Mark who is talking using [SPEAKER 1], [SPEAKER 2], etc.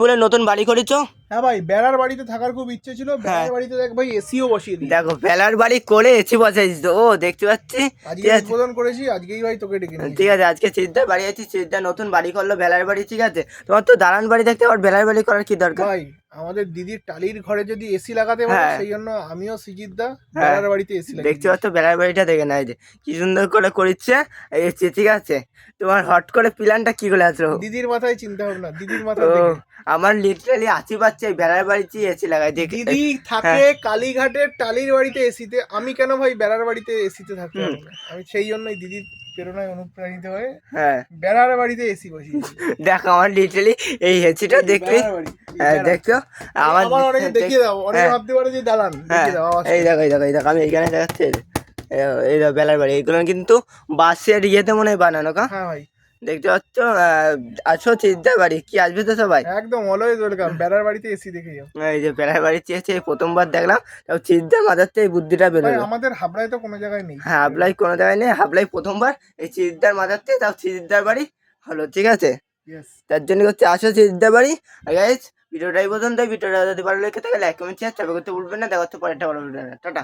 [SPEAKER 1] বলে নতুন বাড়ি করেছো?
[SPEAKER 2] হ্যাঁ ভাই, বেড়ার বাড়িতে থাকার খুব ইচ্ছে ছিল।
[SPEAKER 1] হ্যাঁ।
[SPEAKER 2] বেড়ার বাড়িতে দেখ ভাই এসিও বসিয়ে দিই।
[SPEAKER 1] দেখো বেলার বাড়ি করে এসি বসাইছি তো, ও দেখতে পাচ্ছি।
[SPEAKER 2] আজকে
[SPEAKER 1] ঠিক আছে,
[SPEAKER 2] উদ্বোধন করেছি, আজকেই ভাই তোকে ডেকে নিয়েছি।
[SPEAKER 1] ঠিক আছে, আজকে সিদ্ধার বাড়ি আছি, সিদ্ধার নতুন বাড়ি করলো বেলার বাড়ি, ঠিক আছে। তোমার তো দালান বাড়ি দেখতে, আবার বেলার বাড়ি করার কি দরকার?
[SPEAKER 2] ভাই আমাদের দিদির টালির ঘরে যদি এসি লাগাতে পারে,
[SPEAKER 1] হ্যাঁ।
[SPEAKER 2] সেই জন্য আমিও সিজিদদা
[SPEAKER 1] হ্যাঁ।
[SPEAKER 2] বেড়ার বাড়িতে এসি
[SPEAKER 1] দেখতে
[SPEAKER 2] লাগিয়েছি।
[SPEAKER 1] পাচ্ছ বেলার বাড়িটা, দেখে না এই যে কি সুন্দর করে করেছে এসি, ঠিক আছে। তোমার হট করে প্ল্যানটা কি করে আসলো?
[SPEAKER 2] দিদির মাথায় চিন্তা ভাবনা, দিদির
[SPEAKER 1] ও,
[SPEAKER 2] মাথায় দেখে।
[SPEAKER 1] আমার লিটারালি আশি পাচ্ছে বেলার বাড়িতে এসি লাগাই দেখ।
[SPEAKER 2] দিদি থাকে কালীঘাটের টালির বাড়িতে এসিতে, আমি কেন ভাই বেড়ার বাড়িতে এসিতে থাকতে
[SPEAKER 1] হুম।
[SPEAKER 2] পারবো না? আমি সেই জন্যই দিদির প্রেরণায় অনুপ্রাণিত হয়ে
[SPEAKER 1] হ্যাঁ,
[SPEAKER 2] বেড়ার বাড়িতে এসি বসিয়েছি।
[SPEAKER 1] দেখো আমার লিটারালি এই এসিটা দেখলে।
[SPEAKER 2] বেড়ার বাড়ি,
[SPEAKER 1] হ্যাঁ,
[SPEAKER 2] বেড়া।
[SPEAKER 1] দেখছো আমার
[SPEAKER 2] আবার অনেকে দেখিয়ে দাও, অনেকে
[SPEAKER 1] হ্যাঁ,
[SPEAKER 2] ভাবতে পারে যে দালান,
[SPEAKER 1] হ্যাঁ,
[SPEAKER 2] দেখিয়ে দাও আওয়াজ
[SPEAKER 1] এই
[SPEAKER 2] করে।
[SPEAKER 1] দেখো, এই দেখো, এই দেখো, আমি এইখানে দেখাচ্ছি এই দেখো বেলার বাড়ি, এইগুলো কিন্তু বাসের ইয়েতে মনে হয় বানানো কা।
[SPEAKER 2] হ্যাঁ ভাই,
[SPEAKER 1] দেখতে পাচ্ছ, আছো সিদ্ধার বাড়ি, কি আসবে তো সবাই।
[SPEAKER 2] একদম অলওয়েজ ওয়েলকাম, বেড়ার বাড়িতে এসি দেখে যাও।
[SPEAKER 1] এই যে বেলার বাড়ি চেয়েছে, প্রথমবার দেখলাম, তাও সিদ্ধার মাথার থেকে এই বুদ্ধিটা
[SPEAKER 2] ভাই
[SPEAKER 1] বেরোলো।
[SPEAKER 2] আমাদের হাবড়ায় তো কোনো জায়গায় নেই।
[SPEAKER 1] হ্যাঁ, হাবলাই কোনো জায়গায় নেই, হাবলাই প্রথমবার এই সিদ্ধার মাথার থেকে, তাও সিদ্ধার বাড়ি হলো, ঠিক আছে।
[SPEAKER 2] ইয়েস।
[SPEAKER 1] তার জন্য হচ্ছে আসো সিদ্ধার বাড়ি। গাইজ ভিডিওটাই পর্যন্ত, ভিডিওটা যদি ভালো লেগে থাকে লাইক কমেন্ট শেয়ার করতে ভুলবেন না। দেখা হচ্ছে পরেরটা ভালো ভিডিও, টাটা।